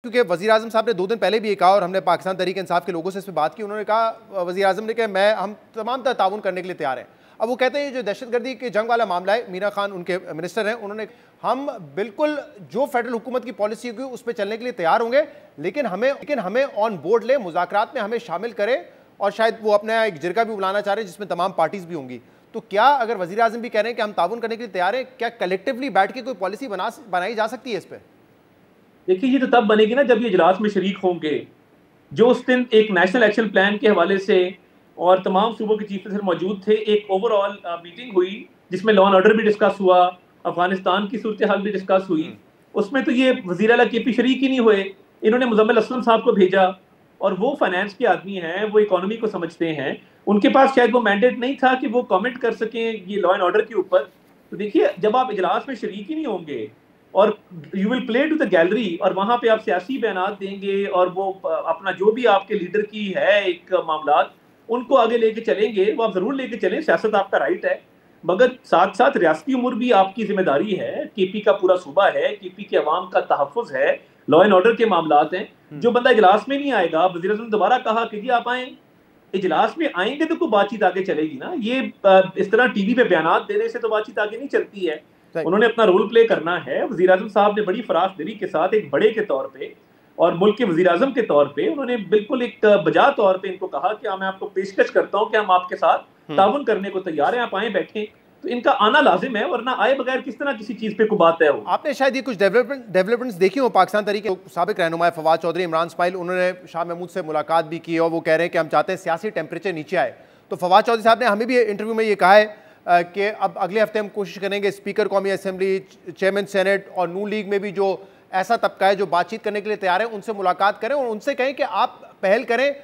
क्योंकि वज़ीर-ए-आज़म साहब ने 2 दिन पहले भी ये कहा और हमने पाकिस्तान तहरीक-ए-इंसाफ के लोगों से इस पे बात की। उन्होंने कहा वज़ीर-ए-आज़म ने कि हम तमाम तरह ताउन करने के लिए तैयार हैं। अब वो कहते हैं जो दहशतगर्दी के जंग वाला मामला है, मीना खान उनके मिनिस्टर हैं, उन्होंने हम बिल्कुल जो फेडरल हुकूमत की पॉलिसी होगी उस पर चलने के लिए तैयार होंगे, लेकिन हमें ऑन बोर्ड ले, मुज़ाकरात में हमें शामिल करें। और शायद वो अपना एक जिरगा भी बुलाना चाह रहे हैं जिसमें तमाम पार्टीज भी होंगी। तो क्या अगर वज़ीर-ए-आज़म भी कह रहे हैं कि हम ताउन करने के लिए तैयार हैं, क्या कलेक्टिवली बैठ के कोई पॉलिसी बनाई जा सकती है इस पर? देखिए, ये तो तब बनेगी ना जब ये इजलास में शरीक होंगे। जो उस दिन एक नेशनल एक्शन प्लान के हवाले से और तमाम सूबों के चीफ मिनिस्टर मौजूद थे, एक ओवरऑल मीटिंग हुई जिसमें लॉ एंड ऑर्डर भी डिस्कस हुआ, अफगानिस्तान की सूरत हाल भी डिस्कस हुई। उसमें तो ये वज़ीर आला के पी शरीक ही नहीं हुए। इन्होंने मुजम्मिल असलम साहब को भेजा और वो फाइनेंस के आदमी हैं, वो इकोनॉमी को समझते हैं। उनके पास शायद वो मैंडेट नहीं था कि वो कमेंट कर सकें ये लॉ एंड ऑर्डर के ऊपर। तो देखिए, जब आप इजलास में शरीक ही नहीं होंगे और you will play to the gallery और वहां पे आप सियासी बयान देंगे और वो अपना जो भी आपके लीडर की है एक मामला उनको आगे लेके चलेंगे, वो आप जरूर लेके चलें, सियासत आपका राइट है, मगर साथ साथ रियासती उमूर भी आपकी जिम्मेदारी है। केपी का पूरा सूबा है, केपी के अवाम का तहफ़्फ़ुज़ है, लॉ एंड ऑर्डर के मामलात हैं। जो बंदा इजलास में नहीं आएगा, वज़ीर आज़म ने दोबारा कहा कि जी आप आए, इजलास में आएंगे तो कोई बातचीत आगे चलेगी ना। ये इस तरह टीवी पे बयान देने से तो बातचीत आगे नहीं चलती है। उन्होंने अपना रोल प्ले करना है। वज़ीर आज़म साहब ने बड़ी फराख दिली के साथ एक बड़े के तौर पे और मुल्क के वज़ीर आज़म के तौर पे उन्होंने बिल्कुल एक बजा तौर पे इनको कहा कि मैं आपको पेशकश करता हूं कि हम आपके साथ ताउन करने को तैयार हैं, आप आए बैठें। तो इनका आना लाजिम है, वरना आए बगैर किस तरह किसी चीज पे को बात है। आपने शायद ये कुछ डेवलपमेंट्स देखी हो पाकिस्तान तरीके साबिक रहनुमा फवाद चौधरी, इमरान इस्माइल, उन्होंने शाह महमूद से मुलाकात भी की और वो कह रहे हैं कि हम चाहते हैं सियासी टेम्परेचर नीचे आए। तो फवाद चौधरी साहब ने हमें भी इंटरव्यू में ये कहा है कि अब अगले हफ्ते हम कोशिश करेंगे स्पीकर कौमी असेंबली, चेयरमैन सेनेट और नून लीग में भी जो ऐसा तबका है जो बातचीत करने के लिए तैयार है उनसे मुलाकात करें और उनसे कहें कि आप पहल करें,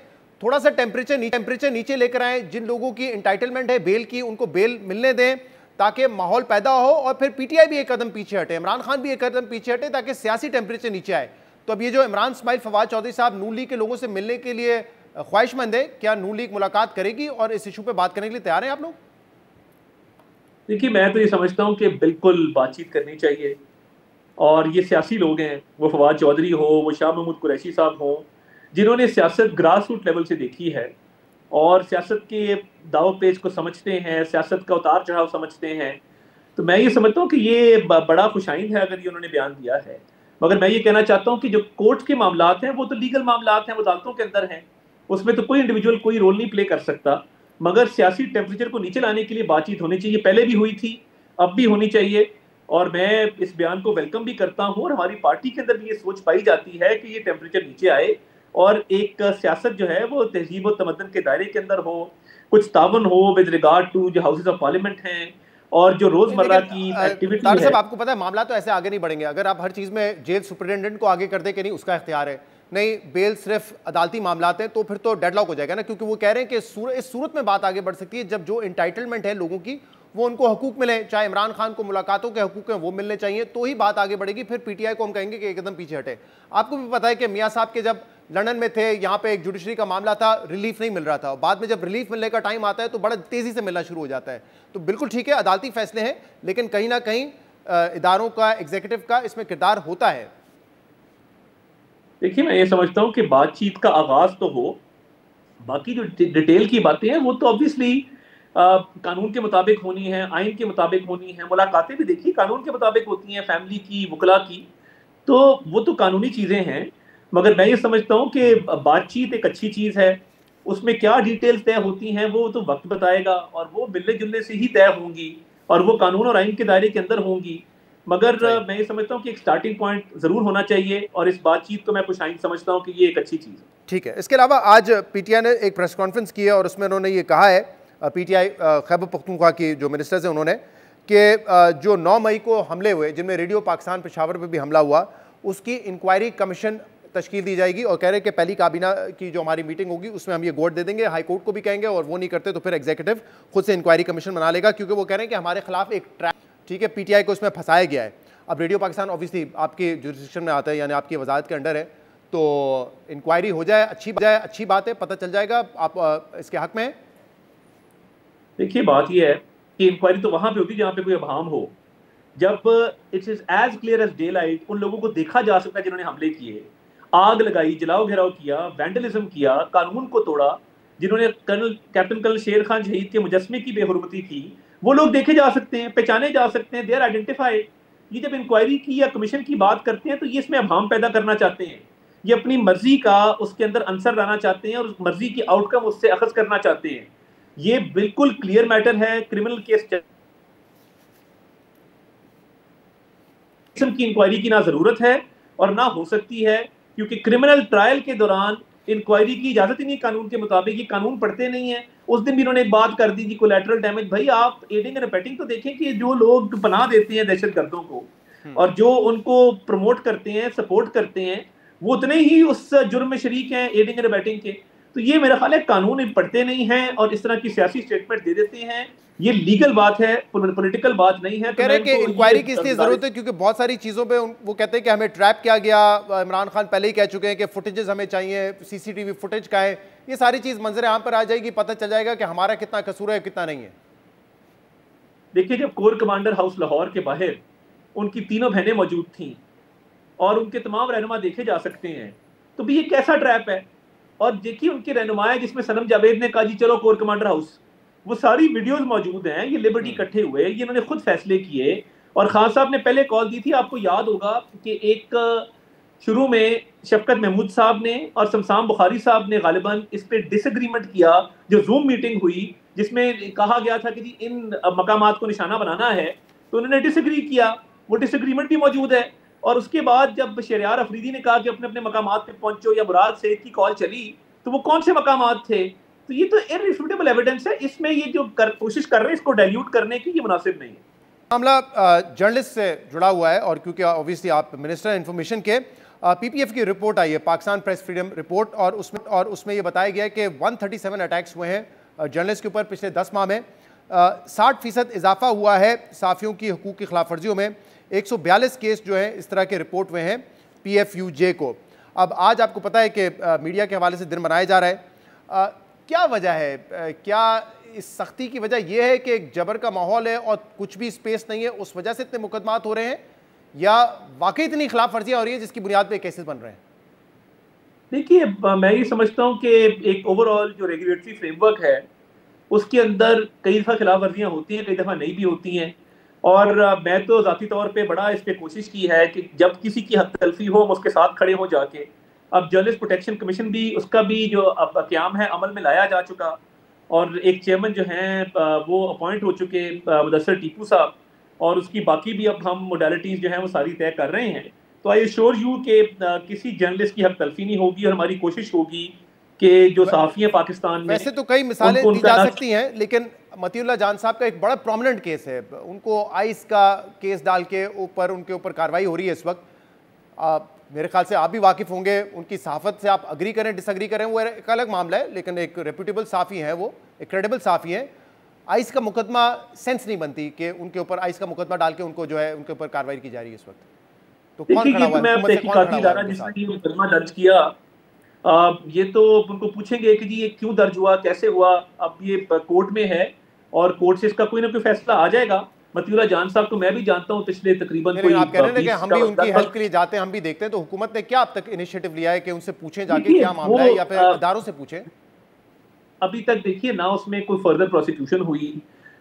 थोड़ा सा टेम्परेचर नीचे लेकर आएँ। जिन लोगों की इंटाइटलमेंट है बेल की, उनको बेल मिलने दें ताकि माहौल पैदा हो और फिर पीटीआई भी एक कदम पीछे हटे, इमरान खान भी एक कदम पीछे हटे ताकि सियासी टेम्परेचर नीचे आए। तो अब ये जो इमरान इस्माइल, फवाद चौधरी साहब नून लीग के लोगों से मिलने के लिए ख्वाहिशमंद है, क्या नून लीग मुलाकात करेगी और इस इशू पे बात करने के लिए तैयार हैं आप लोग? देखिए, मैं तो ये समझता हूँ कि बिल्कुल बातचीत करनी चाहिए और ये सियासी लोग हैं, वो फवाद चौधरी हो, वो शाह महमूद कुरैशी साहब हो, जिन्होंने सियासत ग्रास रूट लेवल से देखी है और सियासत के दाव पेच को समझते हैं, सियासत का उतार चढ़ाव समझते हैं। तो मैं ये समझता हूँ कि ये बड़ा खुशाइंद है अगर ये उन्होंने बयान दिया है। मगर मैं ये कहना चाहता हूँ कि जो कोर्ट के मामलात हैं वो तो लीगल मामलात हैं, वो अदालतों के अंदर हैं, उसमें तो कोई इंडिविजुअल कोई रोल नहीं प्ले कर सकता। मगर सियासी टेम्परेचर को नीचे लाने के लिए बातचीत होनी चाहिए, पहले भी हुई थी, अब भी होनी चाहिए। और मैं इस बयान को वेलकम भी करता हूँ और हमारी पार्टी के अंदर भी ये सोच पाई जाती है कि ये टेम्परेचर नीचे आए और एक सियासत जो है वो तहजीब और तमद्दन के दायरे के अंदर हो, कुछ तावन हो विद रिगार्ड टू जो हाउसेज ऑफ पार्लियामेंट हैं और जो रोजमर्रा की एक्टिविटी है। साहब, आपको पता है मामला तो ऐसे आगे नहीं बढ़ेंगे अगर आप हर चीज में जेल सुपरिटेंडेंट को आगे कर दे कि नहीं उसका इख्तियार है, नहीं बेल सिर्फ अदालती मामलात हैं, तो फिर तो डेडलॉक हो जाएगा ना। क्योंकि वो कह रहे हैं कि इस सूरत में बात आगे बढ़ सकती है जब जो इंटाइटलमेंट है लोगों की वो उनको हकूक मिले, चाहे इमरान खान को मुलाकातों के हकूक हैं वो मिलने चाहिए, तो ही बात आगे बढ़ेगी। फिर पीटीआई को हम कहेंगे कि एकदम पीछे हटे। आपको भी पता है कि मियां साहब के जब लंदन में थे, यहाँ पे एक जुडिशरी का मामला था, रिलीफ नहीं मिल रहा था, बाद में जब रिलीफ मिलने का टाइम आता है तो बड़ा तेजी से मिलना शुरू हो जाता है। तो बिल्कुल ठीक है, अदालती फैसले हैं, लेकिन कहीं ना कहीं इदारों का, एग्जीक्यूटिव का इसमें किरदार होता है। देखिए, मैं ये समझता हूँ कि बातचीत का आगाज तो हो, बाकी जो डिटेल की बातें हैं वो तो ऑब्वियसली कानून के मुताबिक होनी है, आइन के मुताबिक होनी है। मुलाकातें भी देखिए कानून के मुताबिक होती हैं, फैमिली की, वकला की, तो वो तो कानूनी चीजें हैं। मगर मैं ये समझता हूँ कि बातचीत एक अच्छी चीज है, उसमें क्या डिटेल्स तय होती हैं वो तो वक्त बताएगा और वो मिलने जुलने से ही तय होंगी और वो कानून और आइन के दायरे के अंदर होंगी। मगर मैं ये समझता हूँ कि एक स्टार्टिंग पॉइंट जरूर होना चाहिए और इस बातचीत को मैं खुशाइंद समझता हूँ कि ये एक अच्छी चीज़ है। ठीक है। इसके अलावा आज पीटीआई ने एक प्रेस कॉन्फ्रेंस की है और उसमें उन्होंने ये कहा है, पीटीआई खैबर पख्तूनख्वा की जो मिनिस्टर्स हैं उन्होंने, कि जो 9 मई को हमले हुए जिनमें रेडियो पाकिस्तान पेशावर पर भी हमला हुआ, उसकी इंक्वायरी कमीशन तश्कील दी जाएगी और कह रहे हैं कि पहली काबीना की जो हमारी मीटिंग होगी उसमें हम ये गोट दे देंगे, हाई कोर्ट को भी कहेंगे, और वो नहीं करते तो फिर एग्जीक्यूटिव खुद से इंक्वायरी कमीशन बना लेगा, क्योंकि वो कह रहे हैं कि हमारे खिलाफ एक ट्रैप, ठीक है, पीटीआई को इसमें फंसाया गया है। अब रेडियो पाकिस्तान ऑब्वियसली आपके जुरिस्डिक्शन में आता है, यानी आपकी वजारत के अंडर है, तो इंक्वायरी हो जाए, अच्छी बात है, पता चल जाएगा। आप इसके हक में हैं? देखिए, बात यह है कि इंक्वायरी तो वहां पे होती है जहां पे कोई अभाम हो। जब it is as clear as day light उन लोगों को देखा जा सकता है जिन्होंने हमले किए। आग लगाई, जलाओ घेराव किया, वैंडलिज्म किया, कानून को तोड़ा, जिन्होंने कैप्टन कर्नल शेर खान शहीद के मुजस्मे की बेहुरमती की, वो लोग देखे जा सकते हैं, पहचाने जा सकते हैं, दे आर आइडेंटिफाइड। ये जब इंक्वायरी की या कमीशन की बात करते हैं तो ये इसमें अभाम पैदा करना चाहते हैं, ये अपनी मर्जी का उसके अंदर आंसर लाना चाहते हैं और उस मर्जी की आउटकम उससे अखज करना चाहते हैं। ये बिल्कुल क्लियर मैटर है, क्रिमिनल केस की इंक्वायरी की ना जरूरत है और ना हो सकती है, क्योंकि क्रिमिनल ट्रायल के दौरान इंक्वायरी की इजाजत ही नहीं कानून के मुताबिक। ये कानून पढ़ते नहीं है। उस दिन भी इन्होंने एक बात कर दी थी, कोलैटरल डैमेज। भाई आप एडिंग एंड अबेटिंग तो देखें कि जो लोग पनाह देते हैं दहशतगर्दों को और जो उनको प्रमोट करते हैं, सपोर्ट करते हैं, वो उतने ही उस जुर्म में शरीक हैं एडिंग एंड अबेटिंग के। तो ये मेरा ख्याल है कानून पढ़ते नहीं हैं और इस तरह की सियासी स्टेटमेंट दे देते हैं। ये लीगल बात है, पॉलिटिकल बात नहीं है। कह रहे कि इंक्वायरी की इसलिए जरूरत है क्योंकि बहुत सारी चीजों पे वो कहते हैं कि हमें ट्रैप किया गया। इमरान खान पहले ही कह चुके हैं कि फुटेजेस हमें चाहिए, सीसीटीवी फुटेज का है। ये सारी चीज मंजर आम पर आ जाएगी, पता चल जाएगा कि हमारा कितना कसूर है कितना नहीं है। देखिए, जब कोर कमांडर हाउस लाहौर के बाहर उनकी तीनों बहनें मौजूद थी और उनके तमाम रहनुमा देखे जा सकते हैं, तो भी ये कैसा ट्रैप है। और देखिए उनके रहनुमाएं, जिसमें सनम जावेद ने कहा जी चलो कोर कमांडर हाउस, वो सारी वीडियोस मौजूद हैं। ये लिबर्टी इकट्ठे हुए, ये इन्होंने खुद फैसले किए। और खान साहब ने पहले कॉल दी थी, आपको याद होगा कि एक शुरू में शफकत महमूद साहब ने और शमशान बुखारी साहब ने गालिबन इस पे डिसएग्रीमेंट किया, जो जूम मीटिंग हुई जिसमें कहा गया था कि जी इन मकामात को निशाना बनाना है, तो उन्होंने डिसएग्री किया। वो डिसएग्रीमेंट भी मौजूद है। और उसके बाद जब शहरयार अफरीदी ने कहा कि अपने अपने मकामात पे पहुंचो, या मुराद सईद की कॉल चली, तो वो कौन से मकामात थे? तो ये तो इररिफ्यूटेबल एविडेंस है। इसमें ये जो कोशिश कर रहे हैं इसको डाइल्यूट करने की, ये मुनासिब नहीं है। मामला जर्नलिस्ट से जुड़ा हुआ है और क्योंकि ऑब्वियसली आप मिनिस्टर इंफॉर्मेशन के, पीपीएफ की रिपोर्ट आई है, पाकिस्तान प्रेस फ्रीडम रिपोर्ट, और उसमें ये बताया गया है कि 137 अटैक्स हुए हैं जर्नलिस्ट के ऊपर पिछले 10 माह में। 60% इजाफा हुआ है साफ़ियों की हकूक़ की खिलाफ वर्जियों में। 142 केस जो हैं इस तरह के रिपोर्ट हुए हैं PFUJ को। अब आज आपको पता है कि मीडिया के हवाले से दिन मनाया जा रहा है। क्या वजह है? क्या इस सख्ती की वजह यह है कि एक जबर का माहौल है और कुछ भी स्पेस नहीं है, उस वजह से इतने मुकदमात हो रहे हैं, या वाकई इतनी खिलाफ वर्जियाँ हो रही हैं जिसकी बुनियाद पे केसेस बन रहे हैं? देखिए, मैं ये समझता हूँ कि एक ओवरऑल जो रेगुलेटरी फ्रेमवर्क है उसके अंदर कई दफ़ा खिलाफ वर्जियाँ होती हैं, कई दफ़ा नहीं भी होती हैं। और मैं तो ज़ाती तौर पे बड़ा इस पर कोशिश की है कि जब किसी की हक तलफी हो हम उसके साथ खड़े हो जाके। अब जर्नलिस्ट प्रोटेक्शन कमीशन भी, उसका भी जो अब क़याम है अमल में लाया जा चुका, और एक चेयरमैन जो हैं वो अपॉइंट हो चुके मुदस्सर टीपू साहब, और उसकी बाकी भी अब हम मोडालिटीज़ जो हैं वो सारी तय कर रहे हैं। तो आई एश्योर यू कि किसी जर्नलिस्ट की हक तलफी नहीं होगी, और हमारी कोशिश होगी कि जो सहाफ़ी हैं पाकिस्तान में, वैसे तो कई मिसालें दी जा सकती हैं, लेकिन मतीउल्लाह जान साहब का एक बड़ा प्रोमिनेंट केस है, उनको आइस का केस डाल के उनके ऊपर कार्रवाई हो रही है इस वक्त। मेरे ख्याल से आप भी वाकिफ़ होंगे, उनकी सहाफ़त से आप अग्री करें डिसअग्री करें वो एक अलग मामला है, लेकिन एक रेप्यूटेबल साफ़ी हैं, वो एक क्रेडिबल साफ़ी हैं। आइस का मुकदमा सेंस नहीं बनती कि उनके ऊपर आइस का मुकदमा डाल के उनको जो है उनके ऊपर कार्रवाई की जा रही है इस वक्त। तो कौन खड़ा हुआ है? जिसने मुकदमा दर्ज किया, ये तो उनको पूछेंगे कि जी ये क्यों दर्ज हुआ, कैसे हुआ। अब ये कोर्ट में है और कोर्ट से इसका कोई ना कोई फैसला आ जाएगा। मतीउल्लाह जान साहब को मैं भी जानता हूँ पिछले तकरीबन कोई, आप कह रहे हैं कि हम भी उनकी हेल्प के लिए जाते हैं, हम भी देखते हैं, तो हुकूमत ने क्या अब तक इनिशिएटिव लिया है कि उनसे पूछें जाके क्या मामला है, या फिर अदारों से पूछें? अभी तक देखिए ना उसमें कोई फर्दर प्रोसिक्यूशन हुई,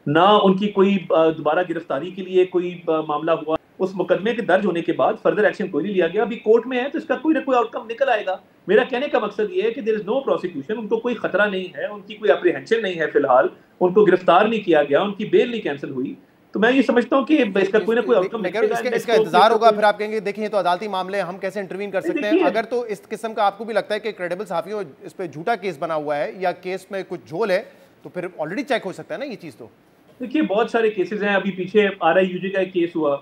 ना उनकी कोई दोबारा गिरफ्तारी के लिए कोई मामला हुआ। उस मुकदमे के दर्ज होने के बाद फर्दर एक्शन कोई नहीं लिया गया। अभी कोर्ट में है तो इसका कोई ना कोई आउटकम निकल आएगा। मेरा कहने का मकसद ये है कि देयर इज नो प्रोसिक्यूशन, उनको कोई खतरा नहीं है, उनकी कोई अप्रीहेंशन नहीं है, फिलहाल उनको गिरफ्तार नहीं किया गया, उनकी बेल नहीं कैंसिल हुई। तो मैं ये समझता हूँ कि इसका कोई ना कोई आउटकम निकलेगा। इसका इंतजार होगा, फिर आप कहेंगे देखिए तो अदालती मामले, हम कैसे इंटरवीन कर सकते हैं। अगर तो इस किस्म का आपको भी लगता है कि क्रेडिबल सहाफियों इस पे झूठा केस बना हुआ है या केस में कुछ झोल है, तो फिर ऑलरेडी चेक हो सकता है ना ये चीज़। तो देखिए बहुत सारे केसेस हैं। अभी पीछे RIUJ का एक केस हुआ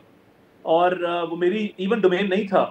और वो मेरी इवन डोमेन नहीं था,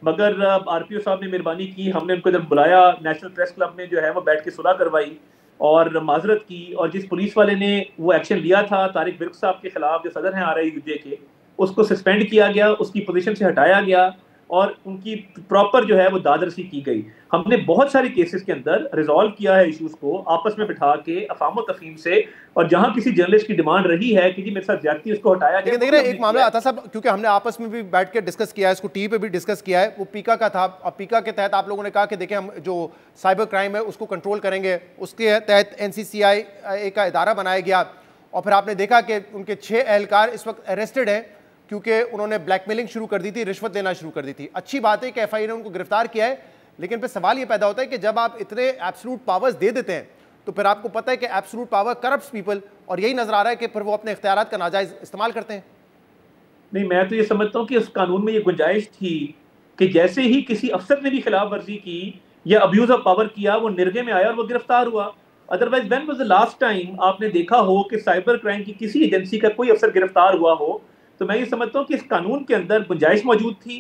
मगर RPO साहब ने मेहरबानी की, हमने उनको जब बुलाया नेशनल प्रेस क्लब में जो है वो बैठ के सुलह करवाई और माजरत की। और जिस पुलिस वाले ने वो एक्शन लिया था तारिक विर्क साहब के खिलाफ, जो सदर हैं RIUJ के, उसको सस्पेंड किया गया, उसकी पोजीशन से हटाया गया और उनकी प्रॉपर जो है वो दादरसी की गई। हमने बहुत सारे केसेस के अंदर रिजॉल्व किया है इश्यूज को आपस में बिठा के अफाम तफहीम से, और जहां किसी जर्नलिस्ट की डिमांड रही है कि जी मेरे साथ ज्यादती उसको हटाया जाए। लेकिन देख रहे हैं एक मामला आता साहब, क्योंकि हमने आपस में भी बैठ के डिस्कस किया है, इसको टीवी पे भी डिस्कस किया है, वो पीका का था। अब पीका के तहत आप लोगों ने कहा कि देखिए हम जो साइबर क्राइम है उसको कंट्रोल करेंगे, उसके तहत NCCI का इदारा बनाया गया, और फिर आपने देखा कि उनके 6 एहलकार इस वक्त अरेस्टेड हैं क्योंकि उन्होंने ब्लैकमेलिंग शुरू कर दी थी, रिश्वत लेना शुरू कर दी थी। अच्छी बात है कि FIA ने उनको गिरफ्तार किया है, लेकिन फिर सवाल ये पैदा होता है कि जब आप इतने एब्सोल्यूट पावर्स दे देते हैं तो फिर आपको पता है कि एब्सोल्यूट पावर करप्ट्स पीपल, और यही नजर आ रहा है कि फिर वो अपने इख्तियारात का नाजायज इस्तेमाल करते हैं। नहीं, मैं तो ये समझता हूँ कि उस कानून में ये गुंजाइश थी कि जैसे ही किसी अफसर ने भी खिलाफ वर्जी की या अब्यूज ऑफ पावर किया, वो निर्गे में आया और वो गिरफ्तार हुआ। Otherwise when was the last time आपने देखा हो कि साइबर क्राइम की किसी एजेंसी का कोई अफसर गिरफ्तार हुआ हो? तो मैं ये समझता हूँ कि इस कानून के अंदर गुंजाइश मौजूद थी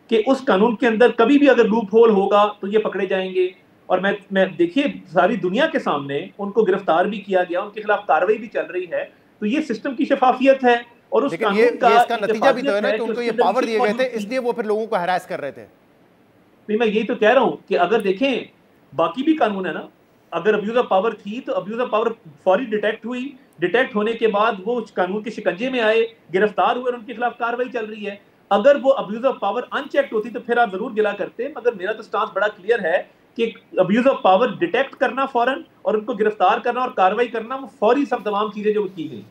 कि उस कानून के अंदर कभी भी अगर लूप होल होगा तो ये पकड़े जाएंगे। और मैं देखिए सारी दुनिया के सामने उनको गिरफ्तार भी किया गया, उनके खिलाफ कार्रवाई भी चल रही है। तो ये सिस्टम की शफाफियत है। और उस लेकिन कानून ये का इसका नतीजा भी तो है ना कि कि उनको उसके ये अंदर पावर दिए गए थे, मौजूद थी। इसलिए वो फिर लोगों को हरास कर रहे थे। नहीं, मैं यही तो कह रहा हूं कि अगर देखें बाकी भी कानून है ना, अगर अब्यूज ऑफ पावर थी तो अब्यूज ऑफ पावर फौरी डिटेक्ट हुई, डिटेक्ट होने के बाद वो उस कानून के शिकंजे में आए, गिरफ्तार हुए और उनके खिलाफ कार्रवाई चल रही है। अगर वो अब्यूज ऑफ पावर अनचेक्ड होती तो फिर आप जरूर गिला करते, मगर मेरा तो स्टांस बड़ा क्लियर है कि अब्यूज ऑफ पावर डिटेक्ट करना फौरन और उनको गिरफ्तार करना और कार्रवाई करना, वो फौरी सब तमाम चीजें जो की गई।